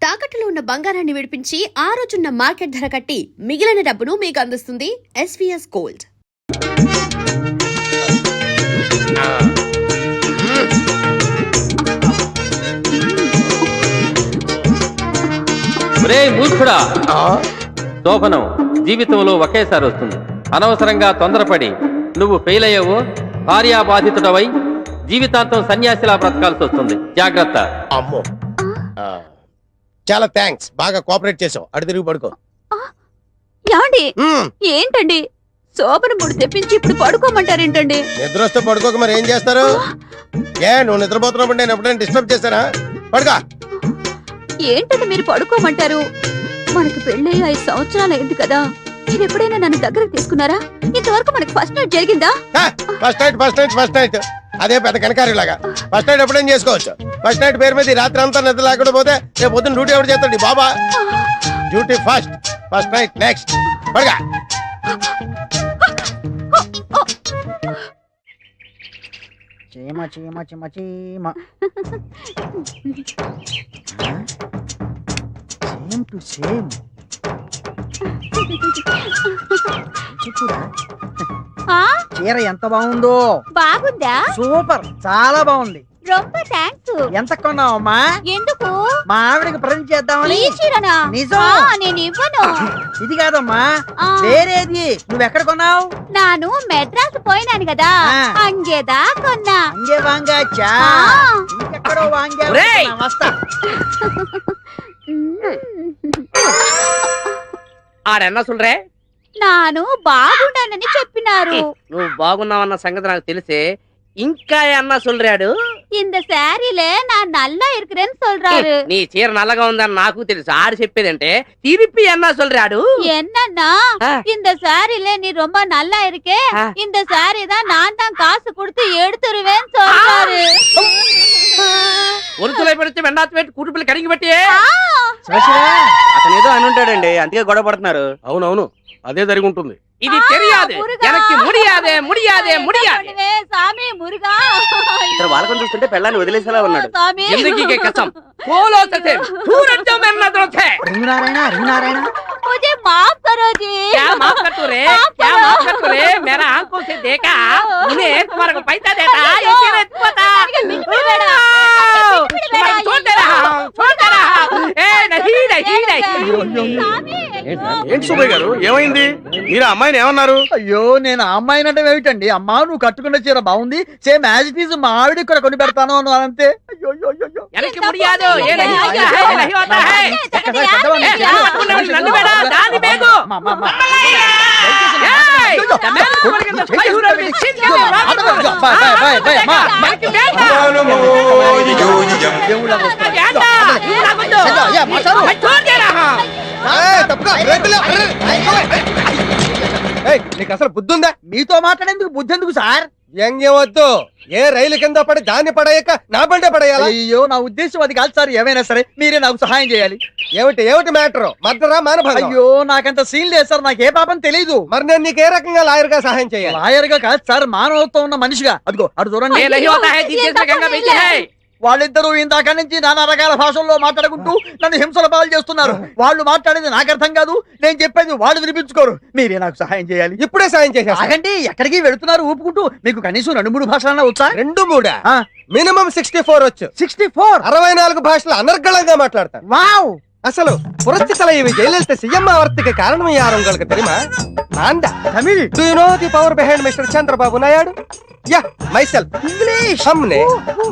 తాకట్టులో ఉన్న బంగారాన్ని విడిపించి ఆ రోజున్న మార్కెట్ ధర కట్టి మిగిలిన డబ్బును మీకు అందిస్తుంది ఎస్వీఎస్ గోల్డ్. మూర్ఖుడా, శోభనం జీవితంలో ఒకేసారి వస్తుంది. అనవసరంగా తొందరపడి నువ్వు ఫెయిల్ అయ్యావో భార్యాబాధితుడవై జీవితాంతం సన్యాసిలా బ్రతకాల్సి వస్తుంది. జాగ్రత్త. అమ్మో, చాలా థ్యాంక్స్, బాగా కోఆపరేట్ చేసావు. అడు తిరిగి పడుకో. ఏంటండి శోభన మూడు తెప్పించి ఇప్పుడు పడుకోమంటారేంటండి? నిద్ర వస్తే పడుకోక మరి ఏం చేస్తారు? నువ్వు నిద్రపోతున్నప్పుడు నేను ఎప్పుడైనా డిస్టర్బ్ చేశానా? పడుకో. ఏంటంటే మీరు పడుకోమంటారు? మనకి పెళ్ళి 5 సంవత్సరాలు అయింది కదా, మీరు ఎప్పుడైనా నన్ను దగ్గరకు తీసుకున్నారా? ఇంతవరకు మనకి ఫస్ట్ నైట్ జరిగిందా? ఫస్ట్ నైట్ అదే పెద్ద కనకారిలాగా. ఫస్ట్ నైట్ ఎప్పుడైనా చేసుకోవచ్చు. ఫస్ట్ నైట్ పేరు మీద రాత్రి అంతా నిద్ర లేకుండా పోతే రేపు పొద్దున్న డ్యూటీ ఎవరు చేస్తాడు? బాబా డ్యూటీ ఫస్ట్ నైట్ నెక్స్ట్. పడుగా. చీమ చీమ చీమ చీమ సేమ్ టు సేమ్. చీర ఎంత బాగుందో. బాగుందా? సూపర్, చాలా బాగుంది. రొంబ థాంక్స్. ఎంత కొన్నావమ్మా? ఎందుకు? మా ఆవిడకి ప్రజెంట్ చేద్దామని. నిజం, నేను ఇవ్వను. ఇది కాదమ్మా, వేరేది. నువ్వెక్కడ కొన్నావు? నాను మెడ్రాస్ పోయినాను కదా, అంగేదా కొన్నా. అంగే వాంగాచా? ఇంకెక్కడో వాంగా. వస్తా. ఆడన్నా సుల్రే, నాను బాగుండానని చెప్పినారు. నువ్వు బాగున్నావన్న సంగతి నాకు తెలిసే. ఇంకా అన్నా சொல்றாడు, இந்த சாரில நான் நல்லா இருக்கிறேன்னு சொல்றாரு. నీ చీర నల్లగా ఉందని నాకు తెలుసు. ఆడు చెప్పేదంటే తిరిపి అన్నా சொல்றாడు. என்னன்னா, இந்த சாரில நீ ரொம்ப நல்லா இருக்கே, இந்த சாரி தான் நான் தான் காசு கொடுத்து எடுத்துருவேன்னு சொல்றாரு. ఒరుతులై పెడితే వెండాతు పెట్టి కుటుంబలు కడిగి పెట్టి అతను ఏదో అని ఉంటాడండి, అందుకే గొడవ పడుతున్నారు. అవునవును, అదే జరిగి ఉంటుంది. ఇది తెలియదు. எனக்கு முடியாதே முடியாதே முடியாதே. சாமி முருகா, ఇతను వాళ్ళకం చూస్తుంటే పెళ్ళాన్ని వదిలేసేలా ఉన్నాడు. जिंदगी के कसम बोलो सचे सूरज जो मेरे नजरों से. రింగునారాయణ मुझे माफ करो जी. क्या माफ कर तू रे, क्या माफ कर तू रे? मेरा आंखों से देखा, उन्हें तुम्हारे को पैसा देता ये तेरे पता छोड़ दे रहा ए नहीं नहीं नहीं. ఏంటి సుబ్బయ్య గారు, ఏమైంది? మీరు అమ్మాయిని ఏమన్నారు? అయ్యో, నేను ఆ అమ్మాయిని అంటే ఏమిటండి? అమ్మా, నువ్వు కట్టుకున్న చీర బాగుంది, సేమ్ యాజ్ ఇట్ ఈజ్ మా ఆవిడకి కూడా కొని పెడతాను అను అంతే. అయ్యో எனக்கு முடியாது, ये नहीं होता है, नहीं होता है. నన్ను బేడా దాని బేగు నీకు అసలు బుద్ధి ఉందా? మీతో మాట్లాడేందుకు బుద్ధి ఎందుకు సార్? వద్దు. ఏ రైలు కింద పడి దాన్ని పడేయక నా బండే పడేయాలి. అయ్యో, నా ఉద్దేశం అది కాదు సార్. ఏమైనా సరే మీరే నాకు సహాయం చేయాలి. ఏమిటి మ్యాటర్? మర్డరా మానభంగం? అయ్యో, నాకంత సీన్ లేదు సార్, నాకు ఏ పాపం తెలీదు. మరి నేను నీకు ఏ రకంగా లాయర్ గా సహాయం చేయాలి? లాయర్ గా కాదు సార్, మానవత్వం ఉన్న మనిషిగా. అదిగో అటు చూడండి. వాళ్ళిద్దరూ ఇందాక నుంచి నానా రకాల భాషల్లో మాట్లాడుకుంటూ నన్ను హింసల పాలు చేస్తున్నారు. వాళ్ళు మాట్లాడేది నాకు అర్థం కాదు, నేను చెప్పేది వాళ్ళు వినిపించుకోరు. మీరే నాకు సహాయం చేయాలి. ఇప్పుడే సాయం చేసా. ఆగండి, ఎక్కడికి వెళుతున్నారు ఊపుకుంటూ? మీకు కనీసం 2-3 భాషలన్నా వచ్చా? 2-3 మినిమం 64 వచ్చు. 64? 64 భాషలు అనర్గళంగా మాట్లాడతాను. వావ్! అసలు పురస్తి தலைவி ஜெயலலிதா சிஎம் ஆவறதுக்கு காரணம் யார் உங்களுக்கு தெரியுமா? நான்டா. Tamil. Do you know the power behind Mr. Chandrababu Naidu? Yeah, myself. English. हमने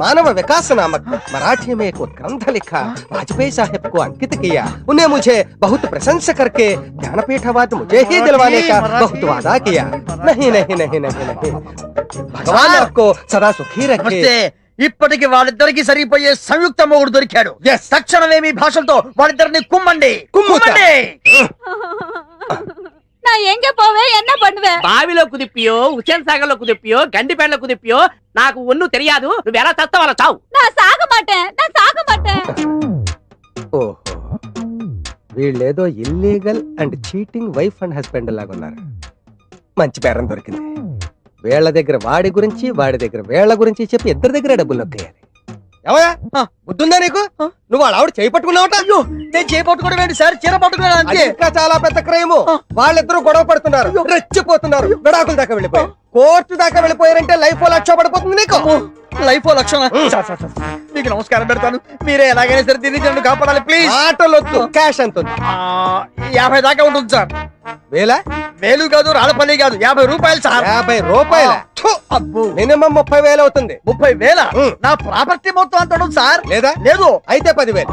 मानव विकास नामक मराठी में एक ग्रंथ लिखा, वाजपेयी साहब को अंकित किया. उन्हें मुझे बहुत प्रशंसा करके ज्ञानपीठ अवार्ड मुझे ही दिलवाने का बहुत वादा किया. नहीं नहीं नहीं नहीं नहीं, भगवान आपको सदा सुखी रखे. ఇప్పటికి వాళ్ళిద్దరికి సరిపోయే సంయుక్త మొగుడు దొరికాడు. తక్షణమే మీ భాషలతో వాళ్ళిద్దరిని కుమ్మండి. நான் எங்க போவேன், என்ன பண்ணுவேன்? బావిలో కుదిపియో, హుసేన్ సాగర్ లో కుదిపియో, గండిపేటలో కుదిపియో నాకు ఒన్ను తెలియదు. నువ్వు ఎలా చస్తావు అలా చావు. நான் சாக மாட்டேன். ఓహో, వీళ్ళేదో illegal and cheating wife and husband లాగా ఉన్నారు. మంచి పేరం దొరికింది. వీళ్ళ దగ్గర వాడి గురించి, వాడి దగ్గర వీళ్ళ గురించి చెప్పి ఇద్దరి దగ్గర డబ్బులు నొక్కేయాలి. ఏమయ్యా బుద్ధుందా నీకు? నువ్వు వాళ్ళ ఆవిడ చేయి పట్టుకున్నావట. అయ్యో నేను చేయబట్టుకోవడం ఏంటి సార్, చీర పట్టుకున్నాను అది అంతే. ఇంకా చాలా పెద్ద క్రైమ్. వాళ్ళిద్దరూ గొడవ పడుతున్నారు, రెచ్చిపోతున్నారు, విడాకుల దాకా వెళ్ళిపోయారు, కోర్టు దాకా వెళ్ళిపోయారంటే లైఫ్ లక్ష పడిపోతుంది నీకు. లైఫ్ లక్షణ. మీకు నమస్కారం పెడతాను, మీరే ఎలాగైనా సరే దీన్ని నన్ను కాపాడాలి ప్లీజ్. ఆటలొద్దు, క్యాష్ ఎంత ఉంది? 50 దాకా ఉంటుంది సార్. వేలా? వేలు కాదు, రాళ్ళపల్లి కాదు, 50 రూపాయలు సార్. 50 రూపాయల? అబ్బో, మినిమం 30,000 అవుతుంది. 30,000? నా ప్రాపర్టీ మొత్తం అంత ఉండదు సార్. లేదా? లేదు. అయితే 10,000.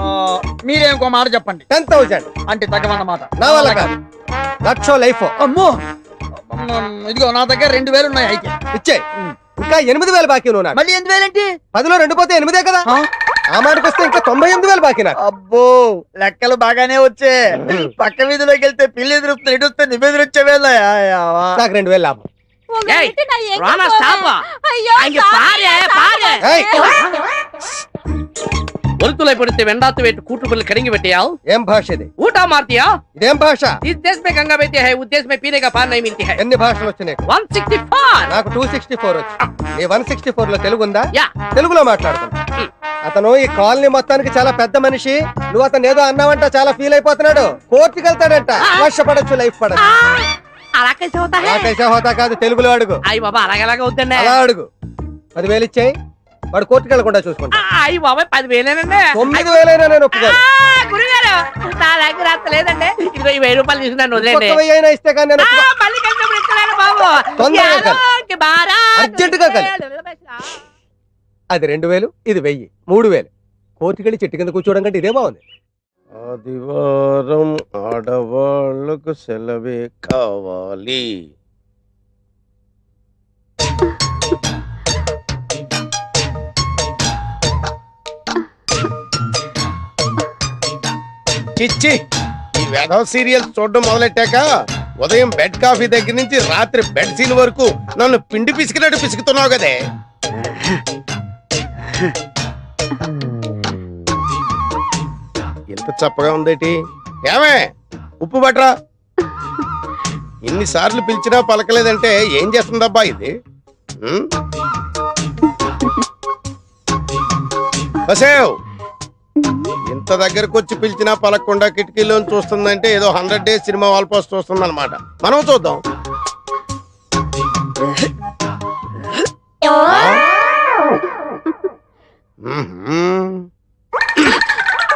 మీరే ఇంకో మాట చెప్పండి. 10,000 అంటే తగ్గమన్నమాట. నా వల్ల కాదు. లక్ష లైఫ్ అమ్మో, ఇదిగో నా దగ్గర 2,000 ఉన్నాయి. అయితే ఇచ్చే. ఇంకా 8,000 బాకీ నువ్వు నాకు. మళ్ళీ 8,000 ఏంటి? 10లో 2 పోతే 8 కదా. ఆ మాటకు వస్తే ఇంకా 98,000 బాకీ నాకు. అబ్బో లెక్కలు బాగానే వచ్చే. పక్క వీధిలోకి వెళ్తే పిల్లి ఎదురుస్తుంది, ఎటు వస్తే నిబెదురొచ్చే వేళ. నాకు 2,000 లాభం. உங்ககிட்ட நான் எங்க ராணா போவேன்? ஸ்டாப்பா. ஐயோ, அங்க சாமி, பாரு, பாரு. ఏయ్, ஒருத்துளை பொறுத்து வெண்டாத்து வெட்டு கூட்டுக்குள்ள கடிங்கி வெட்டியா ఏం భాష ఇది? ऊटा मारतिया ఇదేం భాష? इस देश में गंगा बहती है उस देश में पीने का पानी नहीं मिलती है ఎన్ని భాషలు వచ్చినాయి? 164 నాకు 264 వచ్చు. నీ 164 లో తెలుగు ఉందా? యా తెలుగులో మాట్లాడుతున్నా. అతను ఈ కాలనీ మొత్తానికి చాలా పెద్ద మనిషి. నువ్వు అతను ఏదో అన్నావంట, చాలా ఫీల్ అయిపోతున్నాడు. కోర్టుకి వెళ్తాడంట. లక్ష పడచ్చు, లైఫ్ పడచ్చు. అలా कैसे होता है నాకైతే హోదా కాదు, తెలుగులో అడుగు. అయ్య బాబా అలాగలాగా వద్దండి అలా అడుగు. 10,000 ఇచ్చాయి, వాడు కోర్టుకి వెళ్లకుండా చూసుకుంటా. అయ్య బాబాయ్ 10,000 9,000 నేను ఒప్పుకోను. గురుగారు నా దగ్గర అంత లేదండి. ఇదిగో ఈ 1000 రూపాయలు తీసుకున్నాను వదిలేండి. ఒక్క 1000 అయినా ఇస్తే కానీ నేను ఒప్పుకో. మళ్ళీ కలిసినప్పుడు ఇస్తున్నాను బాబు తొందరగా కలు. యాదోకి బారా. అర్జెంటుగా కలు. అది 2,000, ఇది 1,000, 3,000. కోర్టుకి వెళ్ళి చెట్టు కింద కూర్చోవడం కంటే ఇదే బాగుంది. ఆదివారం ఆడవాళ్లకు సెలవే కావాలి. చిచ్చి, ఈ వేధవ సీరియల్స్ చూడడం మొదలెట్టాక ఉదయం బెడ్ కాఫీ దగ్గర నుంచి రాత్రి బెడ్ సీన్ వరకు నన్ను పిండి పిసికినట్టు పిసుకుతున్నావు కదే. ఎంత చప్పగా ఉందేటి? ఏమే ఉప్పు బట్రా. ఇన్నిసార్లు పిలిచినా పలకలేదంటే ఏం చేస్తుందబ్బా ఇది? బసేవ్, ఇంత దగ్గరకు వచ్చి పిలిచినా పలకకుండా కిటికీలో చూస్తుందంటే ఏదో 100 డేస్ సినిమా వాల్ పోస్ట్ చూస్తుంది అనమాట. మనం చూద్దాం.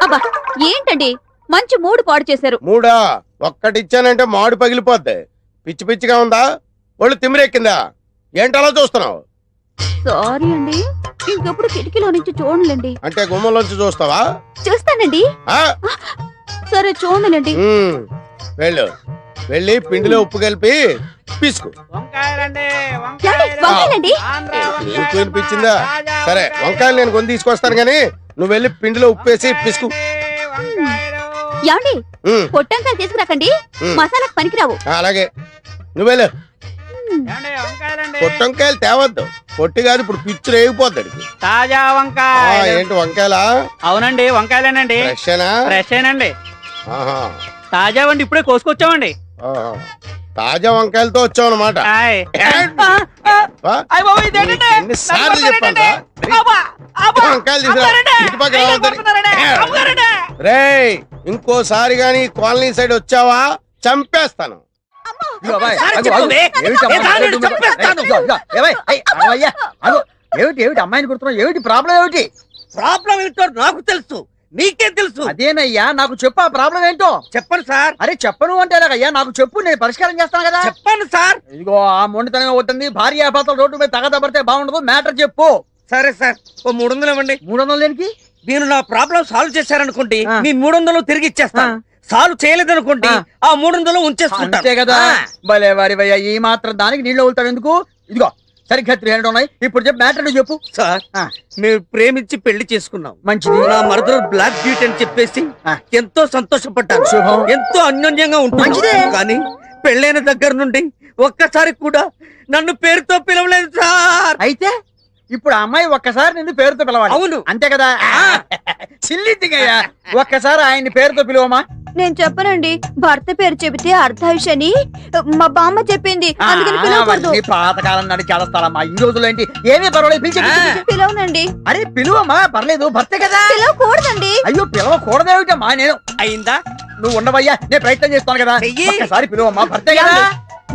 అబ్బా ఏంటండి మంచి మూడు పాడు చేశారు. మూడా? ఒక్కటిచ్చానంటే మాడు పగిలిపోద్ది. పిచ్చి పిచ్చిగా ఉందా? ఒళ్ళు తిమ్మిరెక్కిందా? ఏంటలా చూస్తున్నావు? సారీ అండి, ఇంకెప్పుడు కిటికీలో నుంచి చూడలేండి. అంటే గుమ్మంలోంచి చూస్తావా? చూస్తానండి. ఆ? సరే చూడలేండి. వెళ్ళు, వెళ్ళి పిండిలో ఉప్పు కలిపి పిసుకు. వంకాయలండి వంకాయలండి. నీకు వినిపించిందా? సరే, వంకాయలు నేను కొని తీసుకొస్తాను గానీ నువ్వు వెళ్ళి పిండిలో ఉప్పు వేసి పిసుకు. ఏమండి ఉమ్, పొట్టంకాయలు తీసుకురాకండి, మసాలాకు పనికిరావు. అలాగే నువ్వు వెళ్ళు. పొట్టంకాయలు తేవద్దు, పొట్టి కాదు, ఇప్పుడు పిచ్చు రేగిపోద్ది. తాజా వంకాయ. ఏంటి వంకాయలా? అవునండి వంకాయలేనండి. ఫ్రెషేనా? ఫ్రెషేనండి. ఆహా, తాజా వండి ఇప్పుడే కోసుకొచ్చామండి. ఆహా. తాజా వంకాయలతో వచ్చావు అనమాట. ఆయ్. ఎన్నిసార్లు చెప్పాను వంకాయలు తీసుకురా. రేయ్, ఇంకోసారి గాని కాలనీ సైడ్ వచ్చావా చంపేస్తాను. ఏమిటి అమ్మాయిని కొడుతున్నావు? ఏమిటి ప్రాబ్లం? ఏమిటి ప్రాబ్లం ఏంటో నాకు తెలుసు, నీకే తెలుసు. అదేనయ్యా, నాకు చెప్పు ఆ ప్రాబ్లం ఏంటో. చెప్పండి సార్. అరే చెప్పను అంటే ఎలాగయ్యా? నాకు చెప్పు, నేను పరిష్కారం చేస్తాను కదా. చెప్పండి సార్. ఇదిగో ఆ మొండితనం అవుతుంది. భార్య భర్తలు రోడ్డు మీద తగదబడితే బాగుండదు. మ్యాటర్ చెప్పు. సరే సార్, ఓ 300 ఇవ్వండి. 300 దేనికి? మీరు నా ప్రాబ్లం సాల్వ్ చేశారనుకోండి, ఆ. మీ 300 తిరిగి ఇచ్చేస్తాను. సాల్వ్ చేయలేదనుకోండి, ఆ 300 ఉంచేసుకుంటాను. అంతే కదా. భలే వారివయ్యా, ఈ మాత్రం దానికి నీళ్ళు వెళ్తావు ఎందుకు? ఇదిగో సరిగ్గా 300 ఉన్నాయి. ఇప్పుడు చెప్పు, మ్యాటర్ చెప్పు. సార్, మేము ప్రేమించి పెళ్లి చేసుకున్నాం. మంచిది. నా మరదలు బ్లాక్ బ్యూటీ అని చెప్పేసి ఎంతో సంతోషపడ్డాను. శుభం. ఎంతో అన్యోన్యంగా ఉంటుంది. మంచిదే. కానీ పెళ్ళైన దగ్గర నుండి ఒక్కసారి కూడా నన్ను పేరుతో పిలవలేదు సార్. అయితే ఇప్పుడు ఆ అమ్మాయి ఒక్కసారి నిన్ను పేరుతో పిలవాలి. అవును. అంతే కదా. చిల్లిద్దిగయ్యా, ఒక్కసారి ఆయన్ని పేరుతో పిలువమా. నేను చెప్పనండి. భర్త పేరు చెబితే అర్ధాయుషని మా బామ్మ చెప్పింది. అందుకని పిలవకూడదు. ఈ పాతకాలం నాటి చేస్తారమ్మా. ఈ రోజుల్లో ఏంటి ఏమీ పర్వాలేదు, పిలవనండి. అరే పిలువమ్మా, పర్లేదు, భర్తే కదా. పిలవకూడదండి. అయ్యో పిలవకూడదేమిటమ్మా? నేను అయిందా, నువ్వు ఉండవయ్యా, నేను ప్రయత్నం చేస్తాను కదా. ఒక్కసారి పిలువమ్మా, భర్తే కదా.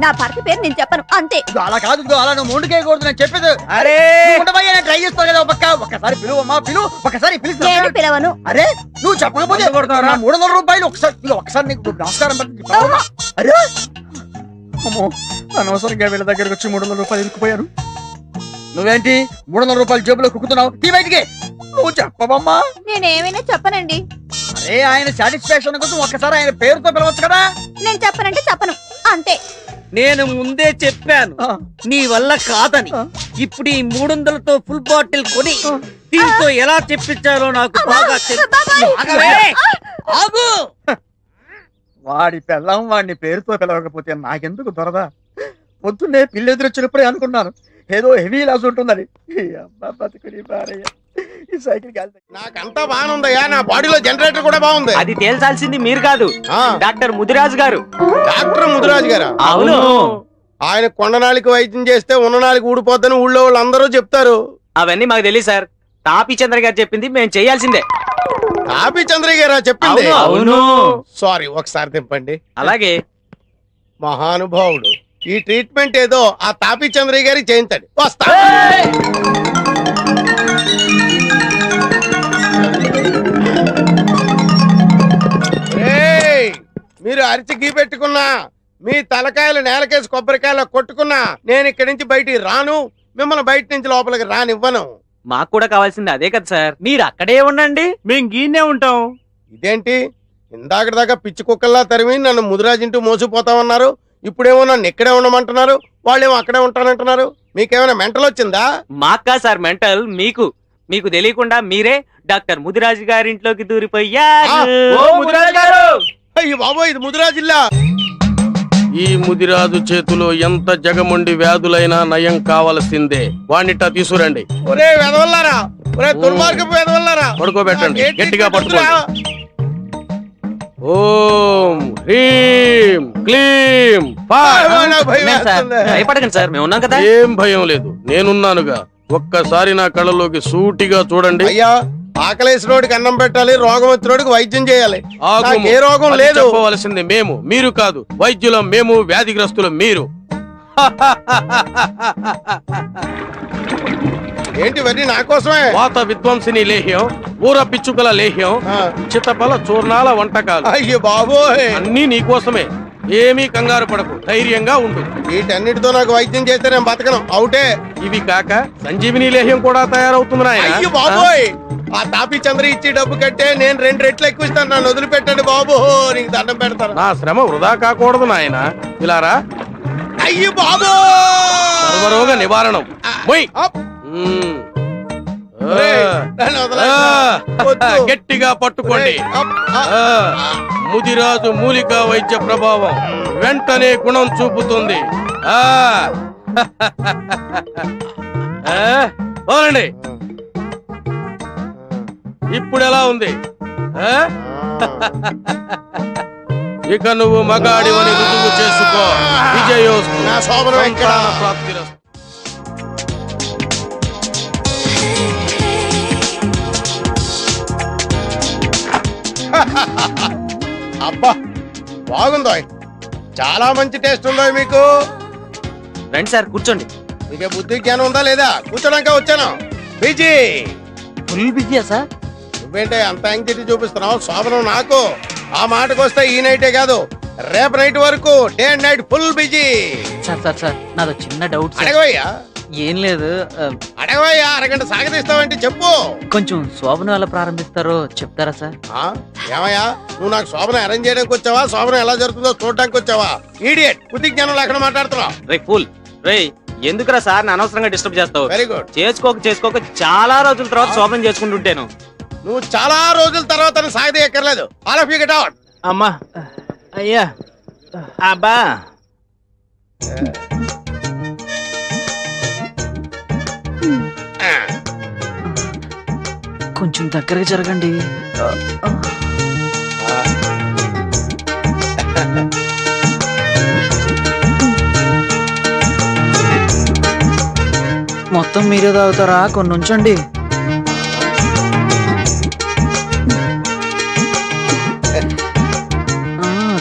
నా భర్త పేరు నేను చెప్పను, అంతే. ఇదిగో అలా కాదు, ఇదిగో అలా నువ్వు ముందుకేయకూడదు, నేను చెప్పేది. అరే నువ్వు ఉండవయ్యా, నేను ట్రై చేస్తాను కదా. ఒక్కసారి పిలువమ్మా, ఒకసారి నేను పిలవను. అరే నువ్వు చెప్పకపోతే నా 300 రూపాయలు ఒకసారి నీకు నమస్కారం పెట్టు. అరే అమ్మో, అనవసరంగా వీళ్ళ దగ్గరకు వచ్చి 300 రూపాయలు ఇరుక్కుపోయాను. నువ్వేంటి 300 రూపాయలు జేబులో కుక్కుతున్నావు? తీ బయటికి. నువ్వు చెప్పవమ్మా. నేనేమైనా చెప్పనండి. అరే ఆయన సాటిస్ఫాక్షన్ కోసం ఒక్కసారి ఆయన పేరుతో పిలవచ్చు కదా. నేను చెప్పనంటే చెప్పను, అంతే. నేను ముందే చెప్పాను నీ వల్ల కాదని. ఇప్పుడు ఈ 300తో ఫుల్ బాటిల్ కొని దీంతో ఎలా చెప్పించాలో నాకు బాగా ఆగు. వాడి పెళ్ళం వాడిని పేరుతో పిలవకపోతే నాకెందుకు దొరదా? పొద్దున్నే పిల్లి ఎదురొచ్చినప్పుడే అనుకున్నాను ఏదో హెవీ లాస్ ఉంటుందని. ఈ అబ్బా బతుకుని భార్య. ఈ సైకిల్ నాకంతా బాగుందయ్యా, నా బాడీలో జనరేటర్ కూడా బాగుంది. అది తేల్చాల్సింది మీరు కాదు, ఆ, డాక్టర్ ముదిరాజు గారు. డాక్టర్ ముదిరాజు గారా? అవును. ఆయన కొండనాలికి వైద్యం చేస్తే ఉన్ననాలికి ఊడిపోద్దని ఊళ్ళో వాళ్ళు అందరూ చెప్తారు. అవన్నీ మాకు తెలియదు సార్, తాపీ చంద్ర గారు చెప్పింది మేము చేయాల్సిందే. తాపి చంద్రయ్య గారా చెప్పింది? అవును. సారీ, ఒకసారి తింపండి. అలాగే. మహానుభావుడు, ఈ ట్రీట్మెంట్ ఏదో ఆ తాపి చంద్రయ్య గారికి చేయించండి. వస్తా. ఏయ్, మీరు అరిచి గీ పెట్టుకున్నా, మీ తలకాయలు నేలకేసి కొబ్బరికాయలు కొట్టుకున్నా, నేను ఇక్కడి నుంచి బయటికి రాను, మిమ్మల్ని బయట నుంచి లోపలికి రానివ్వను. మాకు కూడా కావాల్సింది అదే కదా సార్, మీరు అక్కడే ఉండండి, మేము గీనే ఉంటాం. ఇదేంటి, ఇందాక దాకా పిచ్చి కుక్కల్లా తరిమి నన్ను ముదిరాజింటూ మోసిపోతామన్నారు, ఇప్పుడేమో నన్ను ఇక్కడే ఉండమంటున్నారు, వాళ్ళేమో అక్కడే ఉంటానంటున్నారు. మీకేమైనా మెంటల్ వచ్చిందా? మాకా సార్ మెంటల్, మీకు మీకు తెలియకుండా మీరే డాక్టర్ ముదిరాజు గారి ఇంట్లోకి దూరిపోయారు. ఓ ముదిరాజు గారు! అయ్యో బాబోయ్, ఇది ముదిరాజిల్లా. ఈ ముదిరాజు చేతిలో ఎంత జగముండి వ్యాధులైనా నయం కావలసిందే. వాణ్ణిట తీసుకురండి. ఒరే వెదవల్లారా, ఒరే దుర్మార్గపు వెదవల్లారా, పడుకోబెట్టండి, ఏంటి గట్టిగా పట్టుకురా? ఓం హ్రీం క్లీం ఫట్. నాకు భయం వేస్తుంది. భయపడకండి సార్, మేము ఉన్నాం కదా. ఏం భయం లేదు, నేనున్నానుగా. ఒక్కసారి నా కళ్ళలోకి సూటిగా చూడండి. అయ్యా, ఆకలేసినోడికి అన్నం పెట్టాలి, రోగం వచ్చినోడికి వైద్యం చేయాలి. ఆగుము. నాకు ఏ రోగం అది లేదు. చెప్పవలసింది మేము, మీరు కాదు. వైద్యులం మేము, వ్యాధిగ్రస్తులం మీరు. ఏంటి ఇవన్నీ నా కోసమే? వాత విధ్వంసిని లేహ్యం, ఊర పిచ్చుకల లేహ్యం, ఆ. చిత్తపల చూర్ణాల వంటకాలు అయ్యో బాబోయ్, అన్నీ నీకోసమే. ఏమీ కంగారు పడకు, ధైర్యంగా ఉండు. వీటన్నిటితో నాకు వైద్యం చేస్తే నేను బతకను, అవుటే. ఇవి కాక సంజీవిని లేహ్యం కూడా తయారవుతుంది నాయనా. అయ్యో బాబోయ్, ఆ తాపి చంద్ర ఇచ్చి డబ్బు కట్టే నేను 2 రెట్లు ఎక్కువ ఇస్తాను, నన్ను వదిలిపెట్టండి బాబు, నీకు దండం పెడతాను. నా శ్రమ వృధా కాకూడదు నాయనా. ఇలారా, అయ్యో బాబు, సర్వరోగ నివారణం. మొయ్. మ్మ్. నన్ను ఆ, వదలండి. వద్దు. గట్టిగా పట్టుకోండి. ఆ, ముదిరాజు మూలికా వైద్య ప్రభావం వెంటనే గుణం చూపుతుంది. ఆ ఆ, వదలండి. ఇప్పుడు ఎలా ఉంది? ఆ? ఇక నువ్వు మగాడివని రుజువు చేసుకో. విజయోస్తు. నా శోభనం ఎక్కడ? సంతాన ప్రాప్తిరస్తు. అబ్బా బాగుందో, చాలా మంచి టేస్ట్ ఉందో మీకు. రండి సార్, కూర్చోండి. మీకే బుద్ధి జ్ఞానం ఉందా లేదా? కూర్చోడానికి వచ్చాను. బిజీ. ఫుల్ బిజీయా సార్? నువ్వేంటే అంత యాంగ్జైటీ చూపిస్తున్నావు? శోభనం నాకు. ఆ మాటకు వస్తే ఈ నైటే కాదు, రేపు నైట్ వరకు day and night full busy. Sir sir sir నాదో చిన్న డౌట్ సార్. అడగవయ్యా, ఏం లేదు, అడగవయ్యా. అరగంట సాగదీస్తావంటే చెప్పు. కొంచెం శోభనం ఎలా ప్రారంభిస్తారో చెప్తారా సార్? ఆ, ఏమయ్యా, నువ్వు నాకు శోభనం అరేంజ్ చేయడానికి వచ్చావా, శోభనం ఎలా జరుగుతుందో చూడడానికి వచ్చావా? ఈడియట్, బుద్ధి జ్ఞానం లేకుండా మాట్లాడుతున్నావు. రే ఫుల్, రే ఎందుకురా సార్ నా అనవసరంగా డిస్టర్బ్ చేస్తావు? Very good. చేసుకోక చాలా రోజుల తర్వాత శోభనం చేసుకుంటుంటాను. నువ్వు చాలా రోజుల తర్వాత సాగదీయక్కర్లేదు. All of you get out. అమ్మా, అయ్యా, అబ్బా. కొంచెం దగ్గరగా జరగండి. మొత్తం మీరే తాగుతారా? కొన్ని ఉంచండి.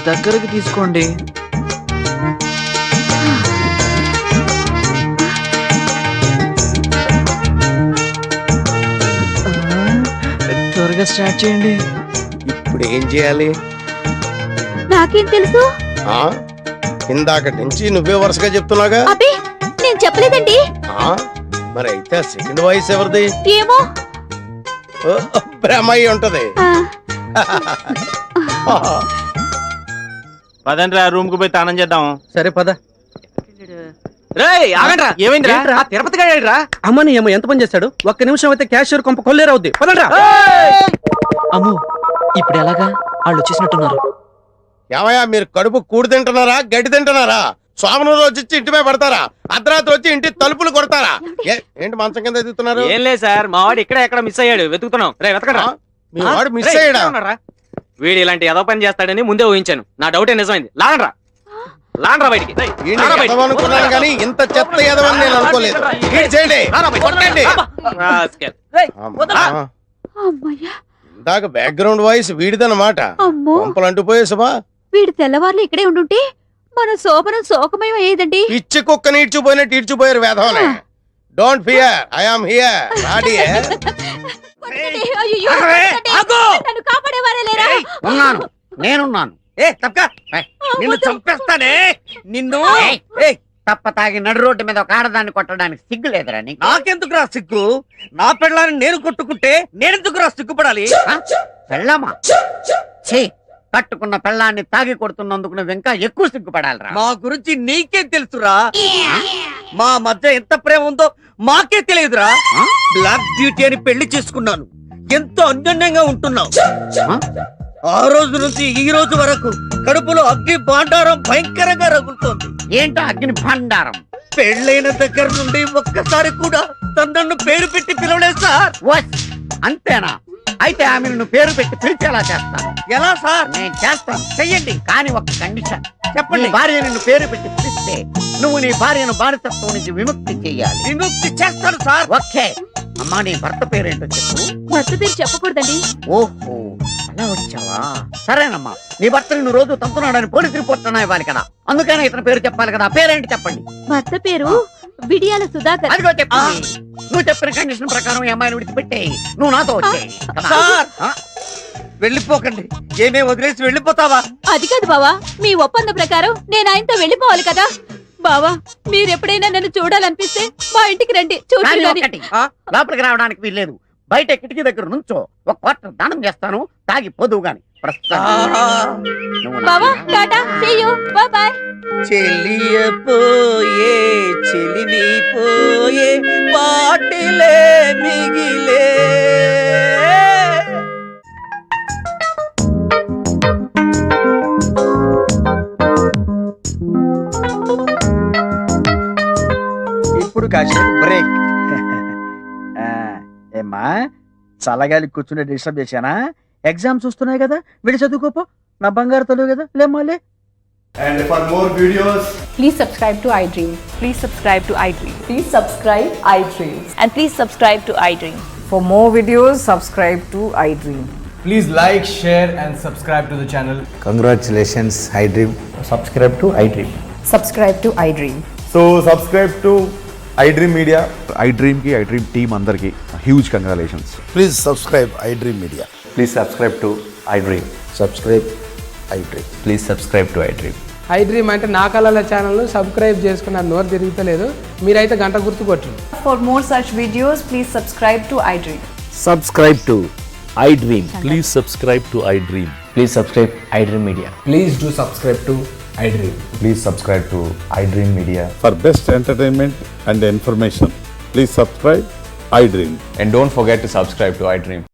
దగ్గరికి తీసుకోండి. త్వరగా స్టార్ట్ చేయండి. ఇప్పుడు ఏం చేయాలి? నాకేం తెలుసు? ఆ ఇందాకటి నుంచి నువ్వే వరుసగా చెప్తున్నాగా. అబ్బే నేను చెప్పలేదండి. ఆ మరి అయితే సెకండ్ వాయిస్ ఎవరిది? ఏమో. ఓ, బ్రహ్మ అయి ఉంటది. పదండ్రా రూమ్ కు పోయి తానం చేద్దాం. సరే పద. రేయ్ ఆగండ్రా. ఏమైందిరా? ఏంట్రా? ఆ తిరుపతి గాడా? అమ్మని ఏమో ఎంత పని చేస్తాడు? ఒక్క నిమిషం అయితే క్యాషియర్ కొంప కొల్లేరవుద్ది. పదండ్రా. అమ్మో, ఇప్పుడు ఎలాగా? వాళ్ళు వచ్చేసినట్టున్నారు. ఏమయ్యా మీరు కడుపు కూడి తింటున్నారా గడ్డి తింటున్నారా? సోమను రోజు వచ్చి ఇంటి మీద పడతారా? అర్ధరాత్రి వచ్చి ఇంటి తలుపులు కొడతారా? ఏంటి మంచం కింద ఎదుగుతున్నారు? ఏం లేదు సార్, మా వాడు ఇక్కడ ఎక్కడ మిస్ అయ్యాడు, వెతుకుతున్నాం. రే వెతకడా. మీ వాడు మిస్ అయ్యాడా? వీడు ఇలాంటి ఏదో పని చేస్తాడని ముందే ఊహించాను. నా డౌటే నిజమైంది. లాగండ్రా లాగండ్రా బయటికి. ఈయన్ని ఎదవనుకున్నాను కానీ ఇంత చెత్త ఎదవని నేను అనుకోలేదు. ఈడు చేయండి, కొట్టండి. అమ్మా. అమ్మయ్యా. ఇందాక బ్యాక్గ్రౌండ్ వాయిస్ వీడిదన్నమాట. అమ్మో, పంపలు అంటుపోయే సుమా. వీడు తెల్లవార్లు ఇక్కడే ఉండుంటే మన శోభనం శోకమయం అయ్యేదండి. పిచ్చి కుక్కని ఈడ్చిపోయినట్టు ఈడ్చిపోయారు వేధవనే. Don't fear, I am here. రాడియే. అయ్యయ్యో, నన్ను కాపాడేవారే లేరా? ఉన్నాను, నేనున్నాను. ఏ తప్పక నిన్ను చంపేస్తానే. నిన్ను తప్ప తాగి నడు రోడ్డు మీద ఒక ఆడదాన్ని కొట్టడానికి సిగ్గు లేదురా నీకు? నాకెందుకురా సిగ్గు? నా పెళ్ళాన్ని నేను కొట్టుకుంటే నేనెందుకురా సిగ్గుపడాలి? పెళ్ళామా? ఛీ, కట్టుకున్న పెళ్ళాన్ని తాగి కొడుతున్నందుకు నువ్వు ఇంకా ఎక్కువ సిగ్గుపడాలిరా. మా గురించి నీకే తెలుసురా. మా మధ్య ఎంత ప్రేమ ఉందో మాకే తెలియదురా. బ్లాక్ బ్యూటీ అని పెళ్లి చేసుకున్నాను. ఎంతో అన్యోన్యంగా ఉంటున్నావు. ఆ రోజు నుంచి ఈ రోజు వరకు కడుపులో అగ్ని భాండారం భయంకరంగా రగులుతోంది. ఏంటో అగ్ని భాండారం? పెళ్ళైన దగ్గర నుండి ఒక్కసారి కూడా తనను పేరు పెట్టి పిలవలేదు సార్. అంతేనా? అయితే ఆమెను నువ్వు పేరు పెట్టి పిలిచేలా చేస్తాను. ఎలా సార్? నేను చేస్తాను, చెయ్యండి. కానీ ఒక కండిషన్. చెప్పండి. భార్య నిన్ను పేరు పెట్టి పిలిస్తే నువ్వు నీ భార్యను బానిసత్వం నుంచి విముక్తి చెయ్యాలి. విముక్తి చేస్తాను సార్. ఓకే. అమ్మా, నీ భర్త పేరేంటో చెప్పు. భర్త పేరు చెప్పకూడదండి. ఓహో, అలా వచ్చావా? సరేనమ్మా, నీ భర్త నిన్ను రోజు తంతున్నాడని పోలీస్ రిపోర్ట్ ఇవ్వాలి కదా, అందుకనే ఇతని పేరు చెప్పాలి కదా. పేరేంటి చెప్పండి. భర్త పేరు బిడియాల సుధాకర్. అదిగో చెప్పు. నువ్వు చెప్పిన కండిషన్ ప్రకారం ఈ అమ్మాయిని విడిచిపెట్టేయి. నువ్వు నాతో వచ్చేయి. వెళ్ళిపోకండి. ఏమే వదిలేసి వెళ్ళిపోతావా? అది కాదు బావా, మీ ఒప్పంద ప్రకారం నేను ఆయనతో వెళ్ళిపోవాలి కదా. బావా, మీరు ఎప్పుడైనా నన్ను చూడాలనిపిస్తే మా ఇంటికి రండి. కానీ చూడండి. ఒకటి, లోపలికి రావడానికి వీల్లేదు. బయట కిటికీ దగ్గర నుంచో ఒక క్వార్టర్ దానం చేస్తాను, తాగి పోదువు గాని. బావా, tata, see you, bye bye. చెలియపోయే చెలిమి పోయే పాటిలే మిగిలే. ఇప్పుడు కాసేపు బ్రేక్. ఏమ్మా, చల్లగాలి కూర్చుని డిస్టర్బ్ చేశానా? ఎగ్జామ్స్ వస్తున్నాయి కదా, విడి చదువుకోపో. నా బంగారు తల్లి కదా, లేమ్మాలే. And for more videos, please subscribe to iDream. Please subscribe to iDream. Please subscribe iDream. And please subscribe to iDream. For more videos, subscribe to iDream. please like, share and subscribe to the channel. Congratulations, iDream. Subscribe to iDream. Subscribe to iDream. So subscribe to iDream Media. iDream ki iDream team andarki huge congratulations. Please subscribe iDream Media. Please subscribe to iDream. Subscribe iDream. Please subscribe to iDream. iDream అంటే నా కళల channel subscribe చేసుకున్న నోరు తిరుగుతలేదు. మీరైతే గంట గుర్తు కొట్టండి. For more such videos, please subscribe to iDream. Subscribe to iDream. Please subscribe to iDream. Please subscribe iDream Media. Please do subscribe to iDream. Please subscribe to iDream Media. For best entertainment and information, please subscribe iDream. And don't forget to subscribe to iDream.